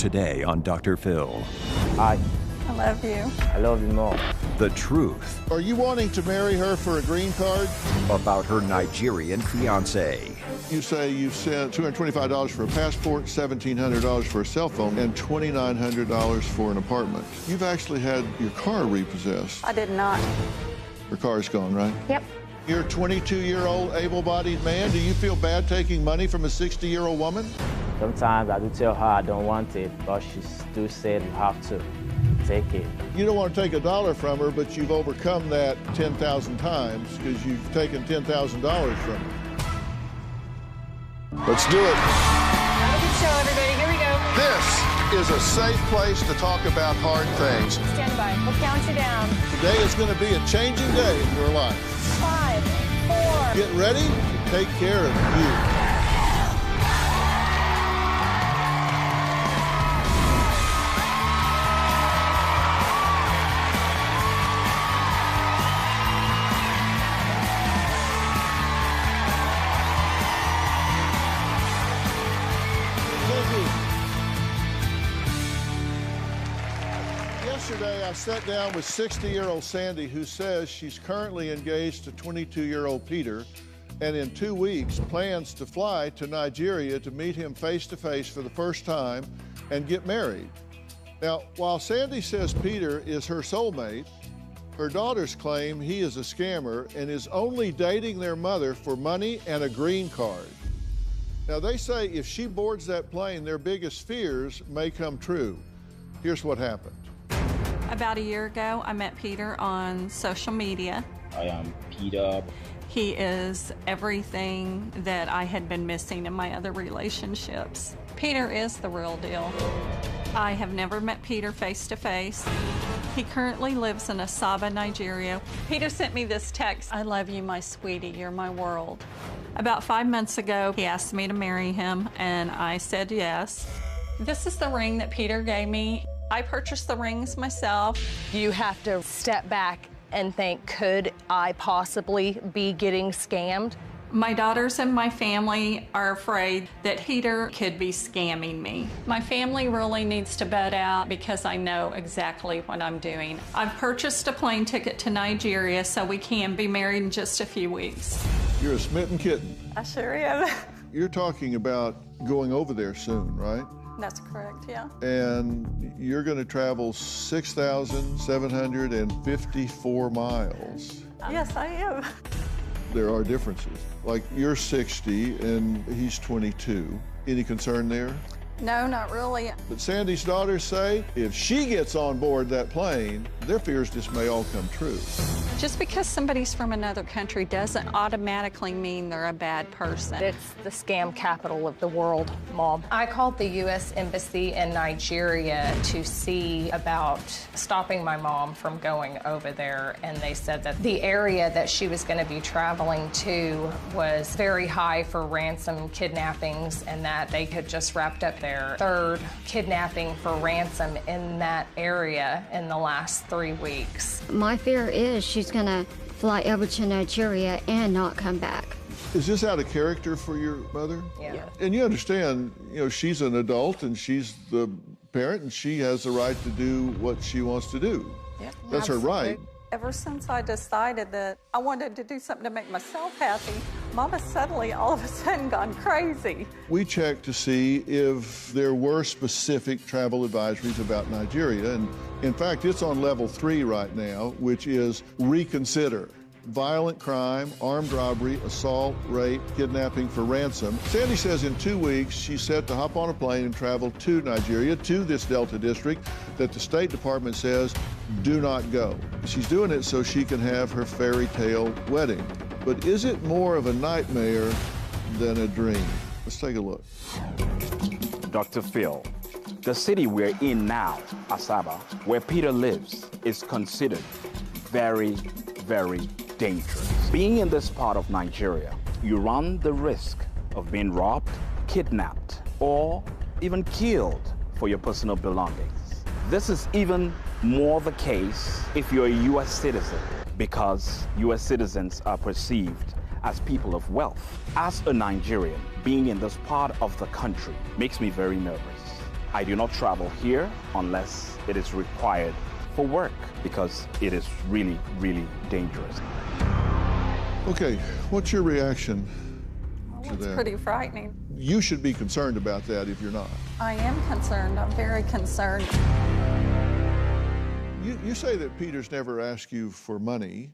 Today on Dr. Phil. I love you. I love you more. The truth Are you wanting to marry her for a green card? about her Nigerian fiancé. You say you sent $225 for a passport, $1,700 for a cell phone, and $2,900 for an apartment. You've actually had your car repossessed. I did not. Her car's gone, right? Yep. You're a 22-year-old able-bodied man. Do you feel bad taking money from a 60-year-old woman? Sometimes I do tell her I don't want it, but she still said you have to take it. You don't want to take $1 from her, but you've overcome that 10,000 times because you've taken $10,000 from her. Let's do it. Have a good show, everybody. Here we go. This is a safe place to talk about hard things. Stand by. We'll count you down. Today is going to be a changing day in your life. 5, 4. Get ready to take care of you. Yesterday, I sat down with 60-year-old Sandi, who says she's currently engaged to 22-year-old Peter, and in 2 weeks plans to fly to Nigeria to meet him face-to-face for the first time and get married. Now, while Sandi says Peter is her soulmate, her daughters claim he is a scammer and is only dating their mother for money and a green card. Now, they say if she boards that plane, their biggest fears may come true. Here's what happened. About a year ago, I met Peter on social media. I am Peter. He is everything that I had been missing in my other relationships. Peter is the real deal. I have never met Peter face to face. He currently lives in Asaba, Nigeria. Peter sent me this text: "I love you, my sweetie, you're my world." About 5 months ago, he asked me to marry him, and I said yes. This is the ring that Peter gave me. I purchased the rings myself. You have to step back and think, could I possibly be getting scammed? My daughters and my family are afraid that Peter could be scamming me. My family really needs to butt out because I know exactly what I'm doing. I've purchased a plane ticket to Nigeria so we can be married in just a few weeks. You're a smitten kitten. I sure am. You're talking about going over there soon, right? That's correct, yeah. And you're going to travel 6,754 miles. Yes, I am. There are differences. Like, you're 60 and he's 22. Any concern there? No, not really. But Sandi's daughters say if she gets on board that plane, their fears just may all come true. Just because somebody's from another country doesn't automatically mean they're a bad person. It's the scam capital of the world, Mom. I called the U.S. Embassy in Nigeria to see about stopping my mom from going over there, and they said that the area that she was going to be traveling to was very high for ransom kidnappings, and that they had just wrapped up their third kidnapping for ransom in that area in the last 3 weeks. My fear is she's going to fly over to Nigeria and not come back. Is this out of character for your mother? Yeah. And you understand, she's an adult and she's the parent and she has the right to do what she wants to do. Yep. That's her right. Ever since I decided that I wanted to do something to make myself happy, Mama's suddenly all of a sudden gone crazy. We checked to see if there were specific travel advisories about Nigeria, and in fact, it's on level 3 right now, which is reconsider. Violent crime, armed robbery, assault, rape, kidnapping for ransom. Sandi says in 2 weeks, she's set to hop on a plane and travel to Nigeria, to this Delta district that the State Department says, do not go. She's doing it so she can have her fairy tale wedding. But is it more of a nightmare than a dream? Let's take a look. Dr. Phil, the city we're in now, Asaba, where Peter lives, is considered very, very dangerous. Being in this part of Nigeria, you run the risk of being robbed, kidnapped, or even killed for your personal belongings. This is even more the case if you're a U.S. citizen, because U.S. citizens are perceived as people of wealth. As a Nigerian, being in this part of the country makes me very nervous. I do not travel here unless it is required for work because it is really, really dangerous. Okay, what's your reaction to It's that? pretty frightening. You should be concerned about that if you're not. I am concerned. I'm very concerned. You say that Peter's never asked you for money,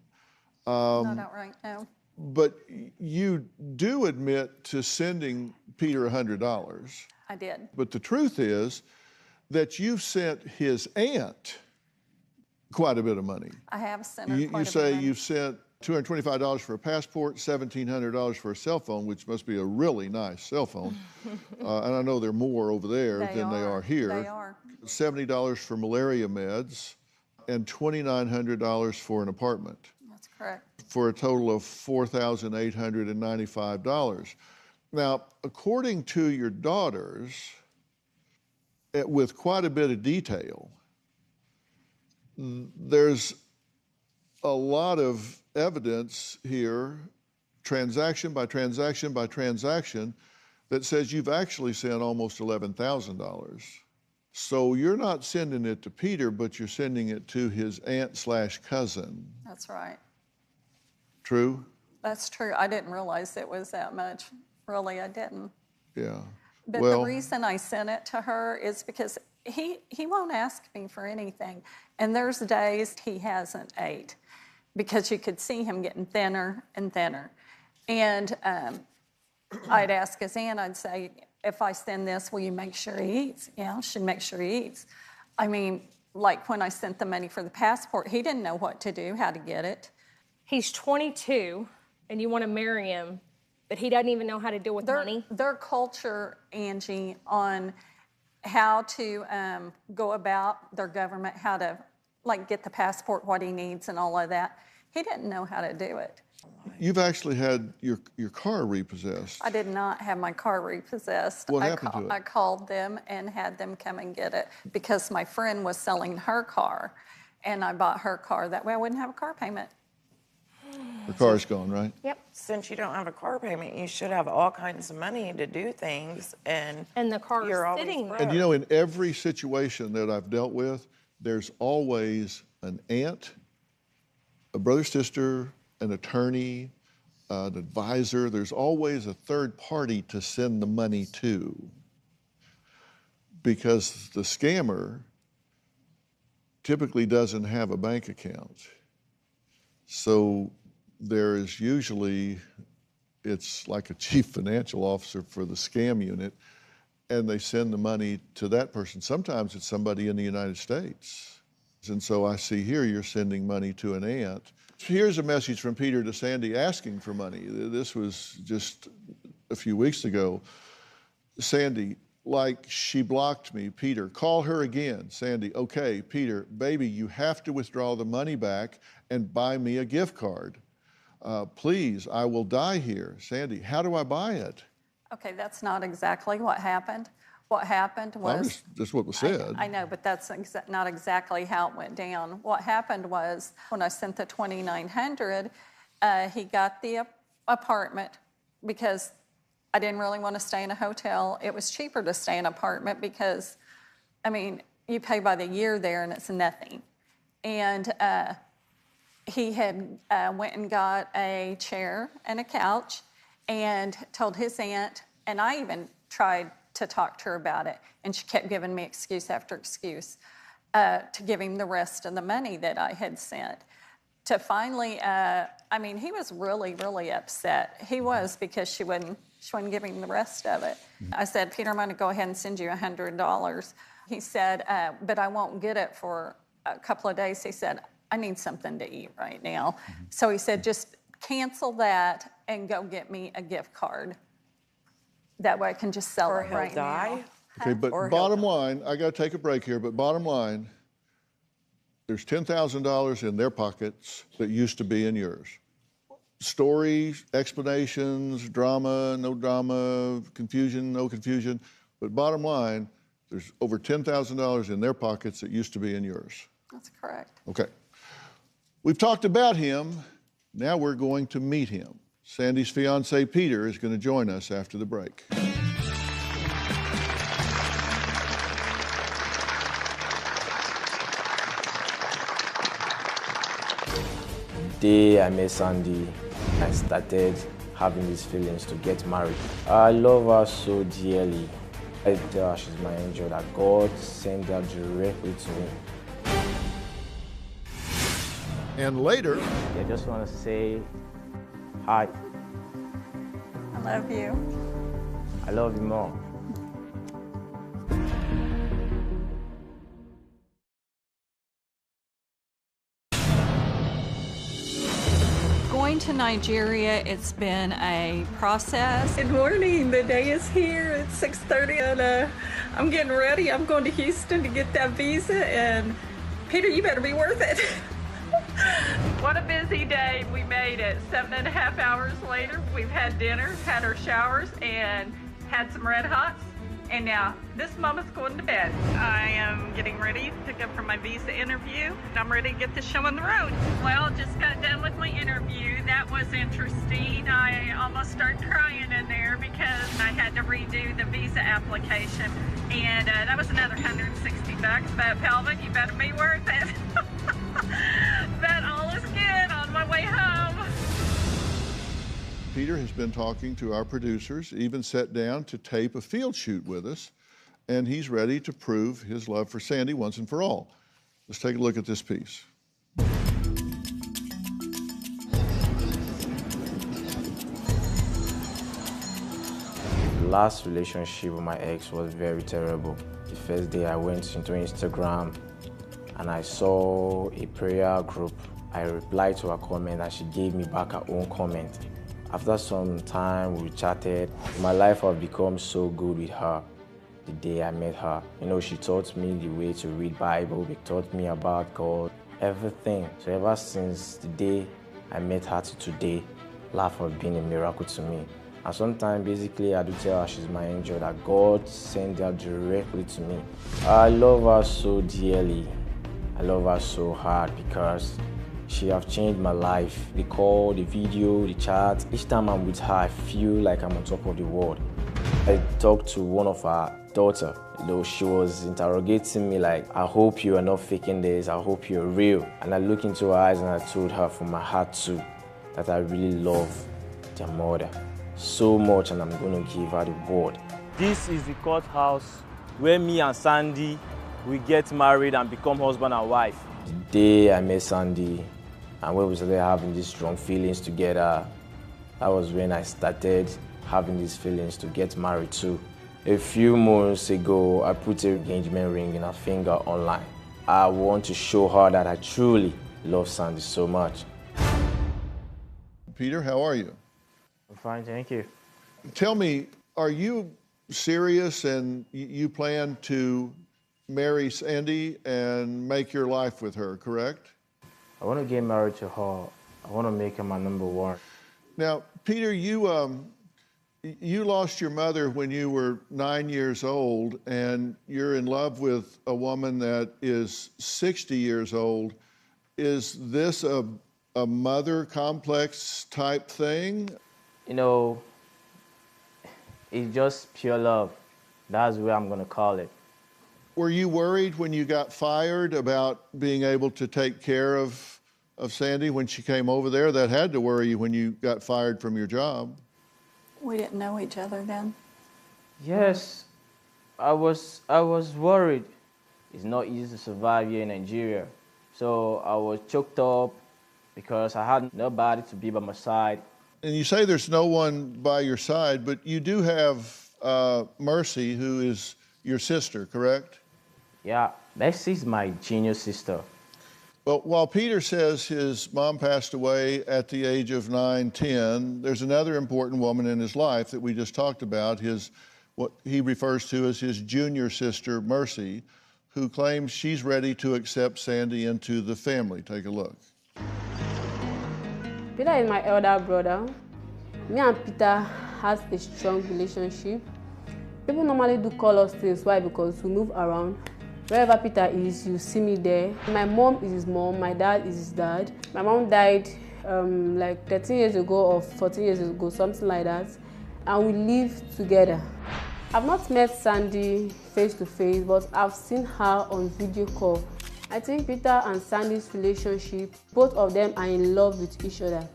Not outright, no. but you do admit to sending Peter $100. I did. But the truth is that you've sent his aunt quite a bit of money. I have sent her You quite a say bit of money. you've sent $225 for a passport, $1,700 for a cell phone, which must be a really nice cell phone. And I know they're more over there than they are here. They are. $70 for malaria meds and $2,900 for an apartment, That's correct. for a total of $4,895. Now, according to your daughters, with quite a bit of detail, there's a lot of evidence here, transaction by transaction by transaction, that says you've actually sent almost $11,000. So you're not sending it to Peter, but you're sending it to his aunt/cousin. That's right. True? That's true. I didn't realize it was that much. Really, I didn't. Yeah. But Well, the reason I sent it to her is because he won't ask me for anything. And there's days he hasn't ate because you could see him getting thinner and thinner. And I'd ask his aunt, I'd say, if I send this, will you make sure he eats? Yeah, I should make sure he eats. I mean, like when I sent the money for the passport, he didn't know what to do, how to get it. He's 22, and you want to marry him, but he doesn't even know how to deal with money? Their culture, Angie, on how to go about their government, how to like get the passport, what he needs and all of that, he didn't know how to do it. you've actually had your car repossessed. I did not have my car repossessed. What happened to it? I called them and had them come and get it because my friend was selling her car, and I bought her car. That way I wouldn't have a car payment. The car's gone, right? Yep. Since you don't have a car payment, you should have all kinds of money to do things, and the car is you're always sitting there. broke. And you know, in every situation that I've dealt with, there's always an aunt, a brother, sister, an attorney, an advisor. There's always a third party to send the money to, because the scammer typically doesn't have a bank account. So there is usually, it's like a chief financial officer for the scam unit, and they send the money to that person. Sometimes it's somebody in the United States. And so I see here you're sending money to an aunt. Here's a message from Peter to Sandy asking for money. This was just a few weeks ago. Sandy, like she blocked me. Peter, call her again. Sandy, okay. Peter, baby, you have to withdraw the money back and buy me a gift card. Please, I will die here. Sandy, how do I buy it? Okay, that's not exactly what happened. What happened was... That's what was said. I know, but that's not exactly how it went down. What happened was when I sent the $2,900, he got the apartment because I didn't really want to stay in a hotel. It was cheaper to stay in an apartment because, I mean, you pay by the year there and it's nothing. And he had went and got a chair and a couch and told his aunt, and I even tried to talk to her about it, and she kept giving me excuse after excuse to give him the rest of the money that I had sent. To finally, I mean, he was really, really upset. He was, because she wouldn't give him the rest of it. I said, Peter, I'm going to go ahead and send you $100. He said, but I won't get it for a couple of days. He said, I need something to eat right now. So he said, just cancel that and go get me a gift card. That way I can just sell Or it he'll right die. now. Okay, but Or bottom line, I got to take a break here, but bottom line, there's $10,000 in their pockets that used to be in yours. Stories, explanations, drama, no drama, confusion, no confusion. But bottom line, there's over $10,000 in their pockets that used to be in yours. That's correct. Okay. We've talked about him. Now we're going to meet him. Sandy's fiance, Peter, is going to join us after the break. day I met Sandi, I started having these feelings to get married. I love her so dearly. I tell her she's my angel, that God sent her directly to me. And later, I just want to say hi. I love you. I love you more. Going to Nigeria, it's been a process. Good morning, the day is here. It's 6:30 and I'm getting ready. I'm going to Houston to get that visa, and Peter, you better be worth it. What a busy day. We made it. 7.5 hours later, we've had dinner, had our showers, and had some red hots. And now, this mama's going to bed. I am getting ready to go for my visa interview. I'm ready to get this show on the road. Well, just got done with my interview. That was interesting. I almost started crying in there because I had to redo the visa application. And that was another $160. But Pelvin, you better be worth it. But all is good on my way home. Peter has been talking to our producers, even sat down to tape a field shoot with us, and he's ready to prove his love for Sandi once and for all. Let's take a look at this piece. The last relationship with my ex was very terrible. The first day I went into Instagram and I saw a prayer group. I replied to her comment and she gave me back her own comment. After some time, we chatted. My life has become so good with her the day I met her. You know, she taught me the way to read Bible. She taught me about God, everything. So ever since the day I met her to today, life has been a miracle to me. And sometimes, basically, I do tell her she's my angel, that God sent her directly to me. I love her so dearly. I love her so hard because she has changed my life. The call, the video, the chat. Each time I'm with her, I feel like I'm on top of the world. I talked to one of her daughters. She was interrogating me like, I hope you are not faking this. I hope you're real. And I looked into her eyes and I told her from my heart too that I really love their mother so much, and I'm going to give her the word. This is the courthouse where me and Sandi, we get married and become husband and wife. The day I met Sandi, and when we started having these strong feelings together, that was when I started having these feelings to get married too. A few months ago, I put an engagement ring in her finger online. I want to show her that I truly love Sandi so much. Peter, how are you? I'm fine, thank you. Tell me, are you serious and you plan to marry Sandi and make your life with her, correct? I want to get married to her. I want to make her my number one. Now, Peter, you lost your mother when you were 9 years old, and you're in love with a woman that is 60 years old. Is this a mother complex type thing? You know, it's just pure love. That's what I'm going to call it. Were you worried when you got fired about being able to take care of Sandi when she came over there? That had to worry you when you got fired from your job. We didn't know each other then. Yes, I was worried. It's not easy to survive here in Nigeria. So I was choked up because I had nobody to be by my side. And you say there's no one by your side, but you do have Mercy, who is your sister, correct? Yeah, Mercy's my genius sister. Well, while Peter says his mom passed away at the age of 9, 10, there's another important woman in his life that we just talked about, what he refers to as his junior sister, Mercy, who claims she's ready to accept Sandi into the family. Take a look. Peter is my elder brother. Me and Peter has a strong relationship. People normally do call us things. Why? Because we move around. Wherever Peter is, you see me there. My mom is his mom, my dad is his dad. My mom died like 13 years ago or 14 years ago, something like that. And we live together. I've not met Sandi face to face, but I've seen her on video call. I think Peter and Sandi's relationship, both of them are in love with each other.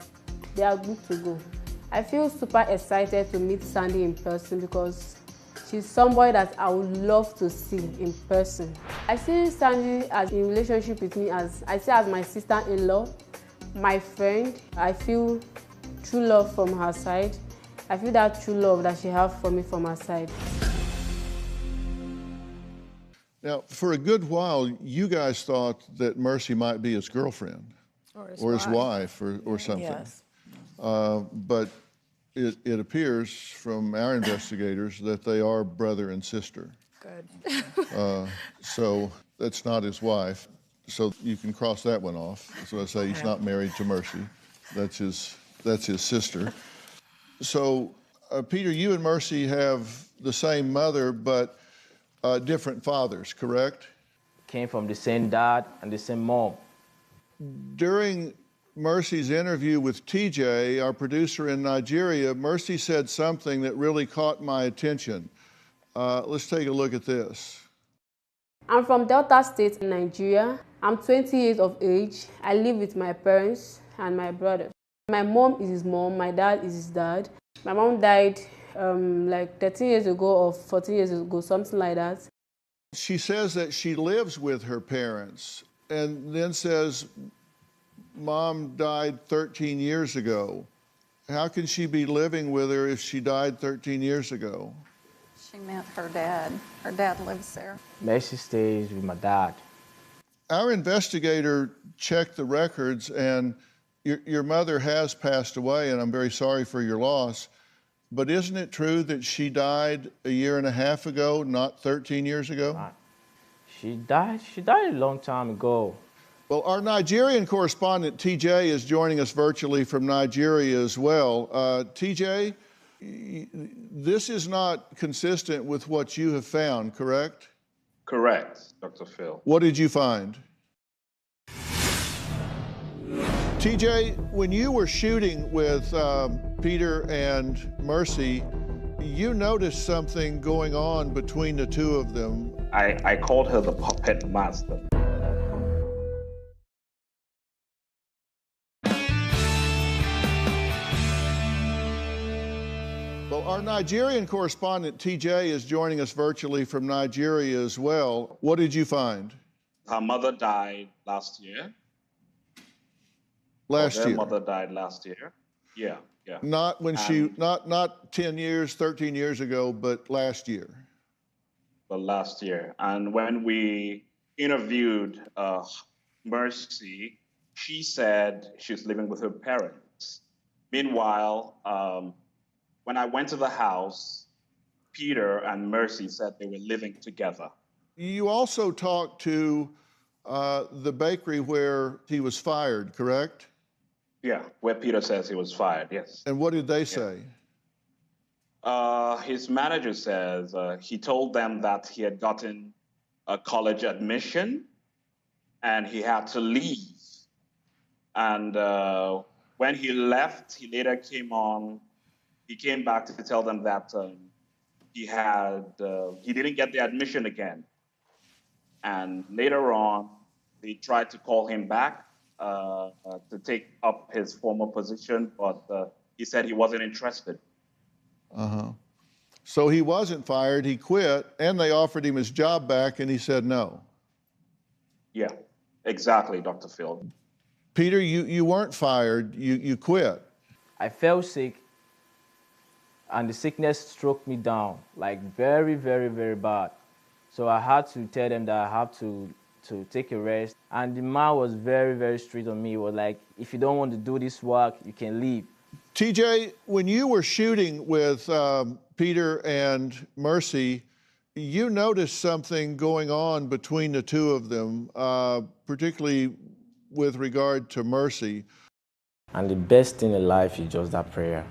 They are good to go. I feel super excited to meet Sandi in person because she's somebody that I would love to see in person. I see Sandi as in relationship with me as my sister-in-law, my friend. I feel true love from her side. I feel that true love that she has for me from her side. Now, for a good while, you guys thought that Mercy might be his girlfriend or his wife or something. Yes. But it appears from our investigators that they are brother and sister. Good. So that's not his wife. So you can cross that one off. So I say he's not married to Mercy. That's his sister. So Peter, you and Mercy have the same mother, but different fathers, correct? Came from the same dad and the same mom. During Mercy's interview with TJ, our producer in Nigeria, Mercy said something that really caught my attention. Let's take a look at this. I'm from Delta State in Nigeria. I'm 20 years of age. I live with my parents and my brother. My mom is his mom, my dad is his dad. My mom died like 13 years ago or 14 years ago, something like that. She says that she lives with her parents and then says, Mom died 13 years ago. How can she be living with her if she died 13 years ago? She meant her dad. Her dad lives there. Mercy stays with my dad. Our investigator checked the records, and your mother has passed away, and I'm very sorry for your loss. But isn't it true that she died a year and a half ago, not 13 years ago? She died a long time ago. Well, our Nigerian correspondent, TJ, is joining us virtually from Nigeria as well. TJ, this is not consistent with what you have found, correct? Correct, Dr. Phil. What did you find? TJ, when you were shooting with Peter and Mercy, you noticed something going on between the two of them. I called her the puppet master. Well, our Nigerian correspondent, TJ, is joining us virtually from Nigeria as well. What did you find? Her mother died last year. Last year? Her mother died last year. Yeah. Not when not 10 years, 13 years ago, but last year. But last year. And when we interviewed Mercy, she said she was living with her parents. Meanwhile, when I went to the house, Peter and Mercy said they were living together. You also talked to the bakery where he was fired, correct? Yeah, where Peter says he was fired, yes. And what did they say? His manager says he told them that he had gotten a college admission and he had to leave. And when he left, he later came back to tell them that he didn't get the admission again. And later on, they tried to call him back to take up his former position, but he said he wasn't interested. So he wasn't fired, he quit, and they offered him his job back, and he said no. Yeah, exactly, Dr. Phil. Peter, you weren't fired, you quit. I fell sick, and the sickness struck me down, like very, very, very bad. So I had to tell them that I have to take a rest. And the man was very, very strict on me. He was like, if you don't want to do this work, you can leave. TJ, when you were shooting with Peter and Mercy, you noticed something going on between the two of them, particularly with regard to Mercy. And the best thing in life is just that prayer.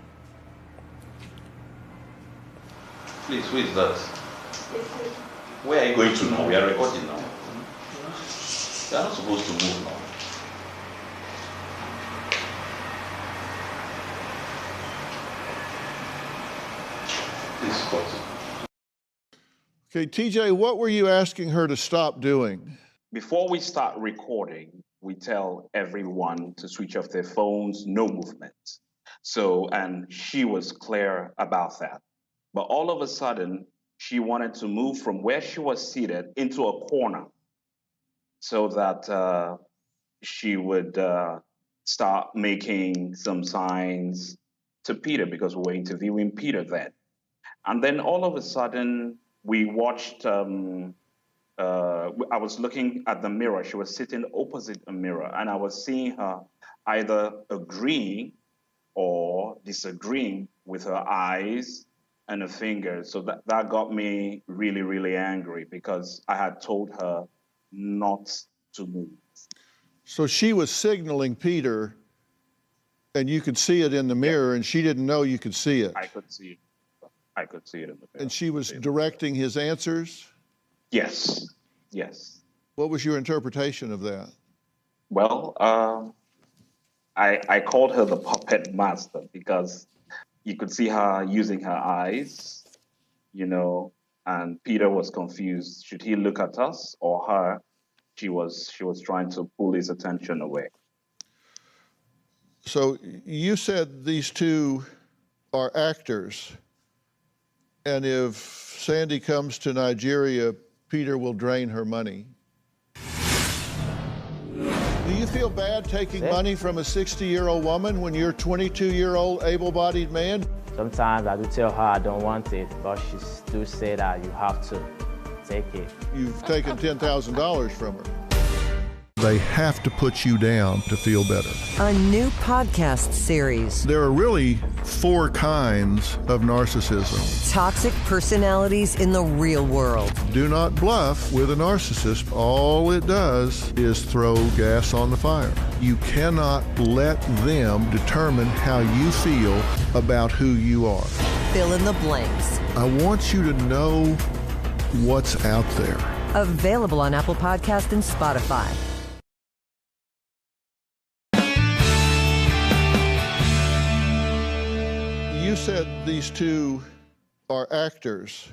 Please, who is that? Where are you going to now? We are recording now. You are not supposed to move now. Please cut. Okay, TJ, what were you asking her to stop doing? before we start recording, we tell everyone to switch off their phones, no movement. So, and she was clear about that. But all of a sudden, she wanted to move from where she was seated into a corner so that she would start making some signs to Peter, because we were interviewing Peter then. And then all of a sudden, we watched, I was looking at the mirror. She was sitting opposite a mirror, and I was seeing her either agreeing or disagreeing with her eyes and her fingers. So that got me really, really angry, because I had told her not to move. So she was signaling Peter, and you could see it in the mirror, and she didn't know you could see it. I could see it. I could see it in the mirror. And she was directing his answers? Yes, yes. What was your interpretation of that? Well, I called her the puppet master, because you could see her using her eyes, you know, and Peter was confused. Should he look at us or her? She was trying to pull his attention away. So you said these two are actors, and if Sandi comes to Nigeria, Peter will drain her money. Do you feel bad taking money from a 60-year-old woman when you're a 22-year-old able-bodied man? Sometimes I do tell her I don't want it, but she still say that you have to take it. You've taken $10,000 from her. They have to put you down to feel better. A new podcast series. There are really 4 kinds of narcissism. Toxic personalities in the real world. Do not bluff with a narcissist. All it does is throw gas on the fire. You cannot let them determine how you feel about who you are. Fill in the blanks. I want you to know what's out there. Available on Apple Podcast and Spotify. You said these two are actors,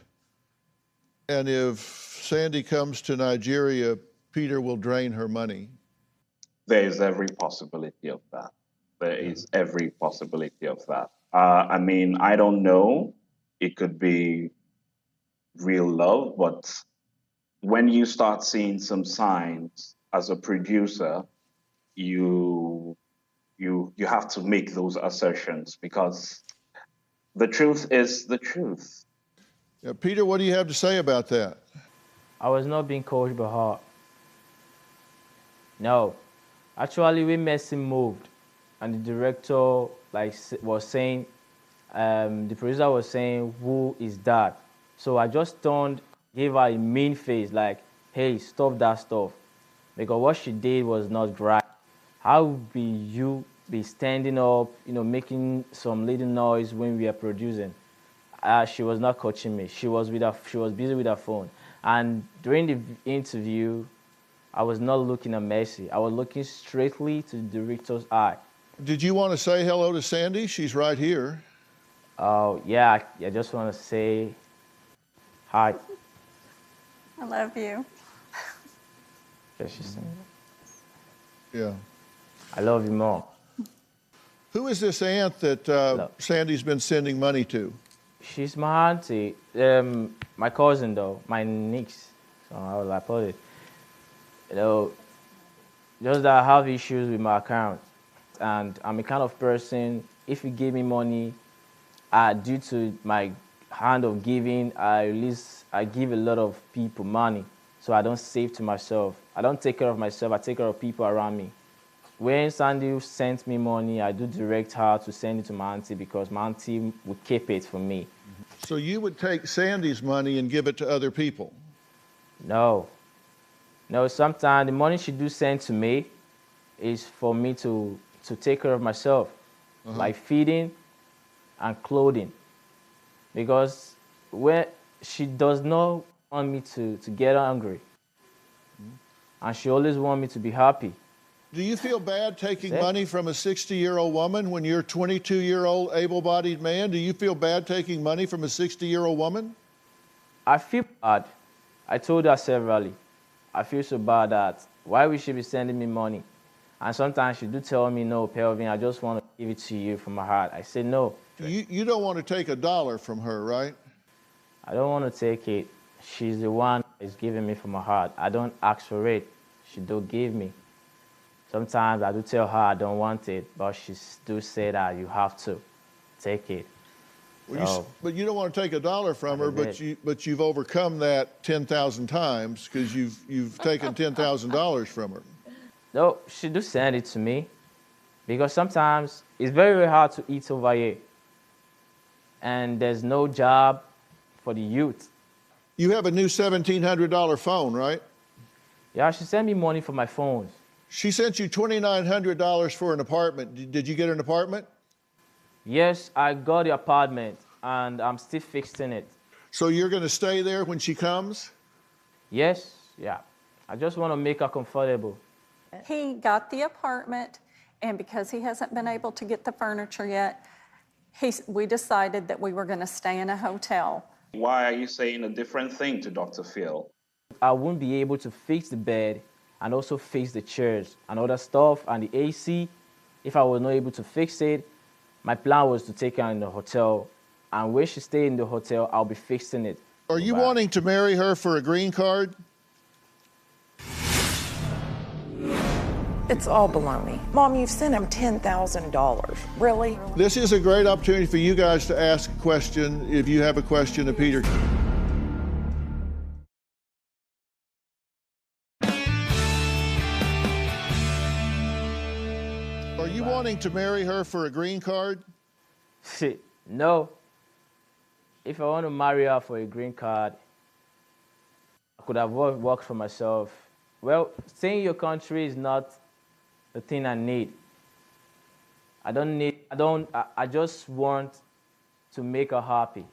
and if Sandi comes to Nigeria, Peter will drain her money. There is every possibility of that. There is every possibility of that. I mean, I don't know. It could be real love, but when you start seeing some signs as a producer, you have to make those assertions, because the truth is the truth. Yeah, Peter, what do you have to say about that? I was not being coached by her. No. Actually, when Messi moved, and the director was saying, the producer was saying, who is that? So I just gave her a mean face, like, hey, stop that stuff. Because what she did was not right. How would you be standing up, making some little noise when we are producing? She was not coaching me. She was busy with her phone. And during the interview, I was not looking at Messi. I was looking straightly to the director's eye. Did you want to say hello to Sandi? She's right here. Oh, yeah, I just want to say hi. I love you. She's saying, yeah. I love you more. Who is this aunt that Sandi's been sending money to? She's my auntie. My cousin, though, my niece. So how will I put it? Just that I have issues with my account. And I'm a kind of person, if you give me money, due to my hand of giving, I give a lot of people money. So I don't save to myself. I don't take care of myself. I take care of people around me. When Sandi sent me money, I do direct her to send it to my auntie, because my auntie would keep it for me. So you would take Sandi's money and give it to other people? No. No, sometimes the money she do send to me is for me to take care of myself, like feeding and clothing. Because when she does not want me to get hungry, and she always wants me to be happy. Do you feel bad taking money from a 60-year-old woman when you're a 22-year-old able-bodied man? Do you feel bad taking money from a 60-year-old woman? I feel bad. I told her severally. I feel so bad that why would she be sending me money? And sometimes she do tell me, no, Pelvin, I just want to give it to you from my heart. I say no. You don't want to take $1 from her, right? I don't want to take it. She's the one who's giving me from my heart. I don't ask for it. She do give me. Sometimes I do tell her I don't want it, but she do say that you have to take it. Well, but you don't want to take $1 from her, but you've overcome that 10,000 times because you've taken $10,000 from her. No, she do send it to me because sometimes it's very, very hard to eat over here. And there's no job for the youth. You have a new $1,700 phone, right? Yeah, she sent me money for my phones. She sent you $2,900 for an apartment. Did you get an apartment? Yes, I got the apartment, and I'm still fixing it. So you're going to stay there when she comes? Yes, yeah. I just want to make her comfortable. He got the apartment, and because he hasn't been able to get the furniture yet, we decided that we were going to stay in a hotel. Why are you saying a different thing to Dr. Phil? I wouldn't be able to fix the bed and also fix the chairs and other stuff and the AC. If I was not able to fix it, my plan was to take her in the hotel, and when she stayed in the hotel, I'll be fixing it. Are you wanting to marry her for a green card? It's all baloney. Mom, you've sent him $10,000. Really? This is a great opportunity for you guys to ask a question if you have a question of Peter. Are you wanting to marry her for a green card? No. If I want to marry her for a green card, I could have worked for myself. Well, staying in your country is not the thing I need. I just want to make her happy.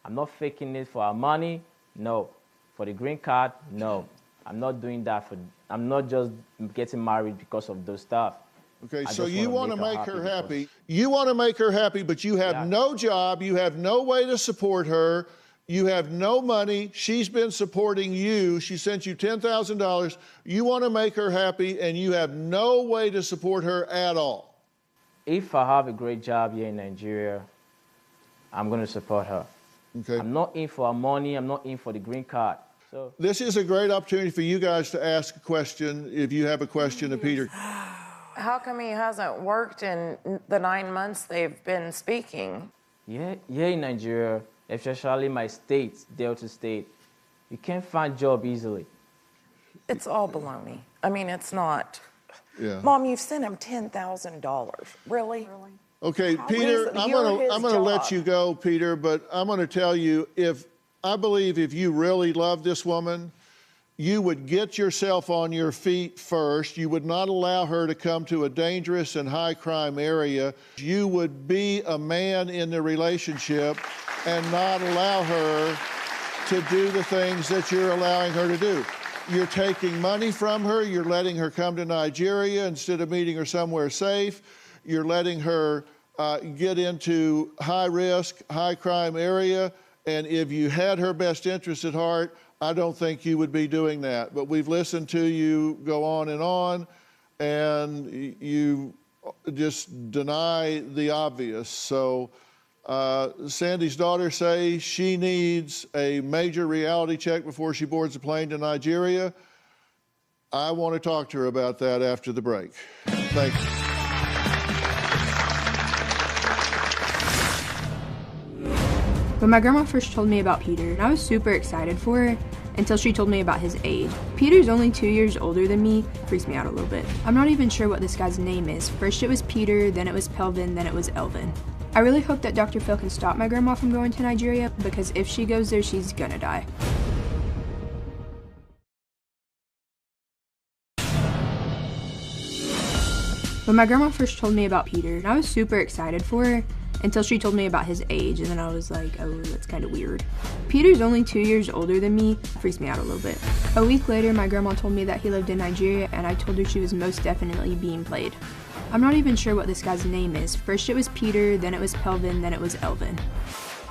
I'm not faking it for her money, no. For the green card, no. I'm not doing that I'm not just getting married because of those stuff. Okay, so you want to make her happy. You want to make her happy, but you have no job, you have no way to support her, you have no money, she's been supporting you, she sent you $10,000, you want to make her happy, and you have no way to support her at all. If I have a great job here in Nigeria, I'm going to support her. Okay. I'm not in for her money, I'm not in for the green card. So this is a great opportunity for you guys to ask a question if you have a question of Peter. How come he hasn't worked in the 9 months they've been speaking? Yeah, in Nigeria, especially my state, Delta State, you can't find job easily. It's all baloney. I mean, it's not. Yeah. Mom, you've sent him $10,000. Really? Okay, Peter, I'm gonna let you go, Peter, but I'm gonna tell you, I believe if you really love this woman, you would get yourself on your feet first. You would not allow her to come to a dangerous and high crime area. You would be a man in the relationship and not allow her to do the things that you're allowing her to do. You're taking money from her. You're letting her come to Nigeria instead of meeting her somewhere safe. You're letting her get into high risk, high crime area. And if you had her best interest at heart, I don't think you would be doing that. But we've listened to you go on, and you just deny the obvious. So Sandy's daughter says she needs a major reality check before she boards a plane to Nigeria. I want to talk to her about that after the break. Thank you. When my grandma first told me about Peter, I was super excited for her until she told me about his age. Peter's only 2 years older than me. Freaks me out a little bit. I'm not even sure what this guy's name is. First it was Peter, then it was Pelvin, then it was Elvin. I really hope that Dr. Phil can stop my grandma from going to Nigeria, because if she goes there, she's gonna die. When my grandma first told me about Peter, I was super excited for her until she told me about his age, and then I was like, oh, that's kind of weird. Peter's only 2 years older than me. Freaks me out a little bit. A week later, my grandma told me that he lived in Nigeria, and I told her she was most definitely being played. I'm not even sure what this guy's name is. First it was Peter, then it was Pelvin, then it was Elvin.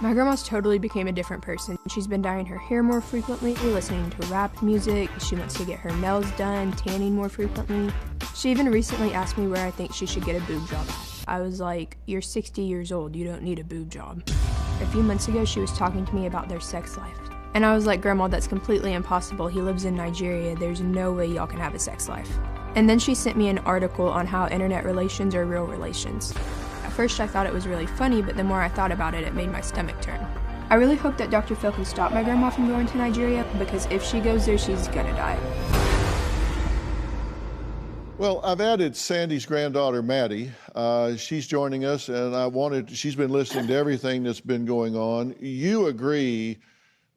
My grandma's totally became a different person. She's been dyeing her hair more frequently, listening to rap music. She wants to get her nails done, tanning more frequently. She even recently asked me where I think she should get a boob job. I was like, you're 60 years old, you don't need a boob job. A few months ago, she was talking to me about their sex life. And I was like, Grandma, that's completely impossible. He lives in Nigeria. There's no way y'all can have a sex life. And then she sent me an article on how internet relations are real relations. At first I thought it was really funny, but the more I thought about it, it made my stomach turn. I really hope that Dr. Phil can stop my grandma from going to Nigeria, because if she goes there, she's gonna die. Well, I've added Sandy's granddaughter, Maddie. She's joining us, and she's been listening to everything that's been going on. You agree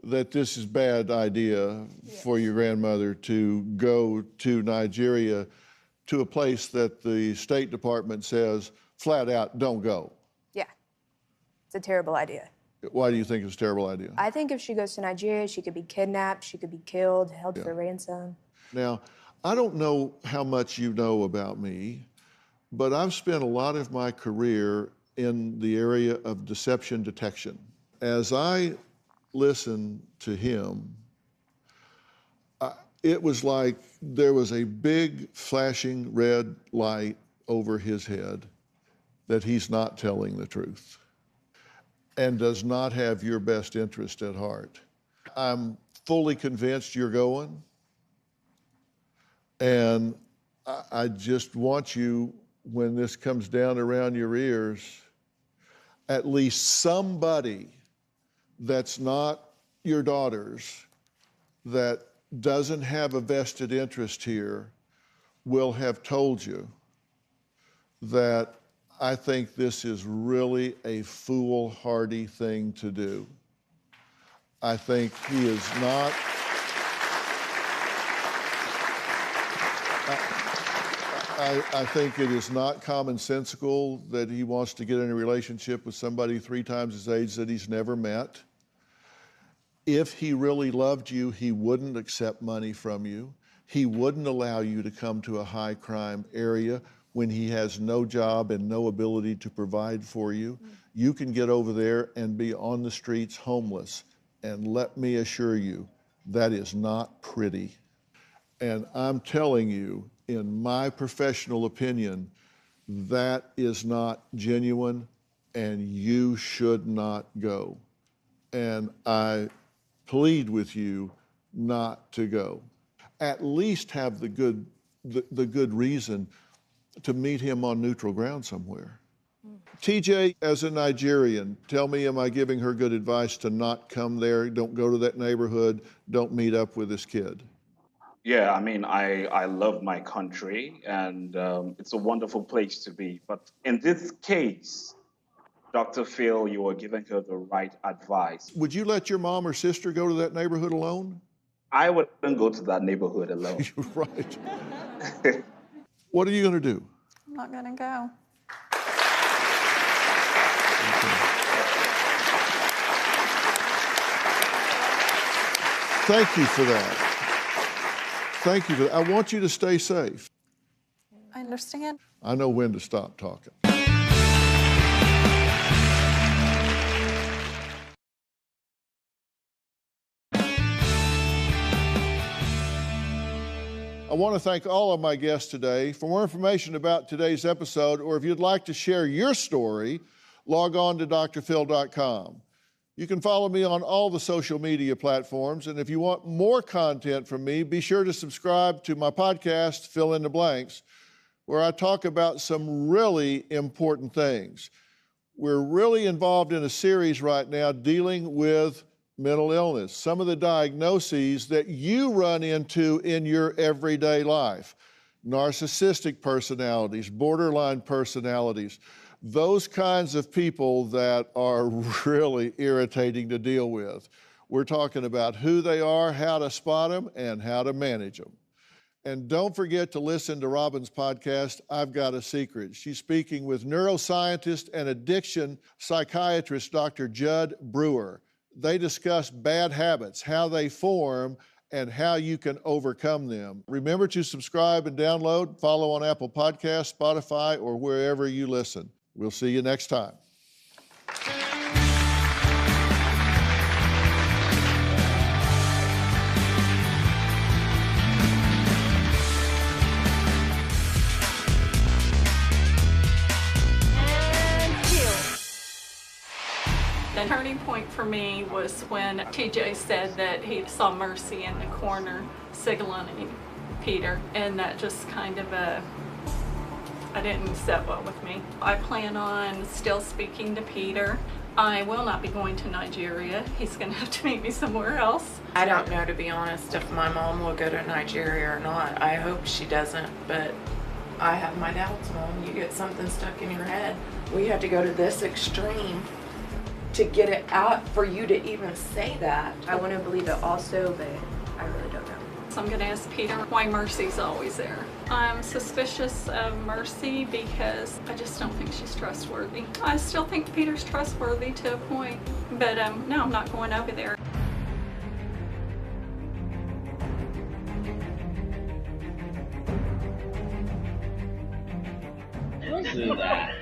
that this is a bad idea for your grandmother to go to Nigeria, to a place that the State Department says flat out, don't go. Yeah, it's a terrible idea. Why do you think it's a terrible idea? I think if she goes to Nigeria, she could be kidnapped, she could be killed, held for ransom. Now, I don't know how much you know about me, but I've spent a lot of my career in the area of deception detection. As I listened to him, it was like there was a big flashing red light over his head that he's not telling the truth and does not have your best interest at heart. I'm fully convinced you're going, and I just want you, when this comes down around your ears, at least somebody that's not your daughters, that doesn't have a vested interest here, will have told you that I think this is really a foolhardy thing to do. I think he is not. I think it is not commonsensical that he wants to get in a relationship with somebody 3 times his age that he's never met. If he really loved you, he wouldn't accept money from you. He wouldn't allow you to come to a high crime area when he has no job and no ability to provide for you. You can get over there and be on the streets homeless. And let me assure you, that is not pretty. And I'm telling you, in my professional opinion, that is not genuine, and you should not go. And I plead with you not to go. At least have the good reason to meet him on neutral ground somewhere. TJ, as a Nigerian, tell me, am I giving her good advice to not come there? Don't go to that neighborhood. Don't meet up with this kid. Yeah, I mean, I love my country, and it's a wonderful place to be. But in this case, Dr. Phil, you are giving her the right advice. Would you let your mom or sister go to that neighborhood alone? I wouldn't go to that neighborhood alone. You're right. What are you going to do? I'm not going to go. Thank you for that. Thank you for that. I want you to stay safe. I understand. I know when to stop talking. I want to thank all of my guests today. For more information about today's episode, or if you'd like to share your story, log on to drphil.com. You can follow me on all the social media platforms, and if you want more content from me, be sure to subscribe to my podcast, Fill in the Blanks, where I talk about some really important things. We're really involved in a series right now dealing with mental illness, some of the diagnoses that you run into in your everyday life. Narcissistic personalities, borderline personalities, those kinds of people that are really irritating to deal with. We're talking about who they are, how to spot them, and how to manage them. And don't forget to listen to Robin's podcast, I've Got a Secret. She's speaking with neuroscientist and addiction psychiatrist, Dr. Judd Brewer. They discuss bad habits, how they form, and how you can overcome them. Remember to subscribe and download, follow on Apple Podcasts, Spotify, or wherever you listen. We'll see you next time. The turning point for me was when TJ said that he saw Mercy in the corner signaling Peter, and that just kind of I didn't sit well with me. I plan on still speaking to Peter. I will not be going to Nigeria. He's going to have to meet me somewhere else. I don't know, to be honest, if my mom will go to Nigeria or not. I hope she doesn't, but I have my doubts, Mom. You get something stuck in your head. We had to go to this extreme to get it out for you to even say that. I want to believe it also, but I really don't know. So I'm going to ask Peter why Mercy's always there. I'm suspicious of Mercy because I just don't think she's trustworthy. I still think Peter's trustworthy to a point, but no, I'm not going over there. What's that?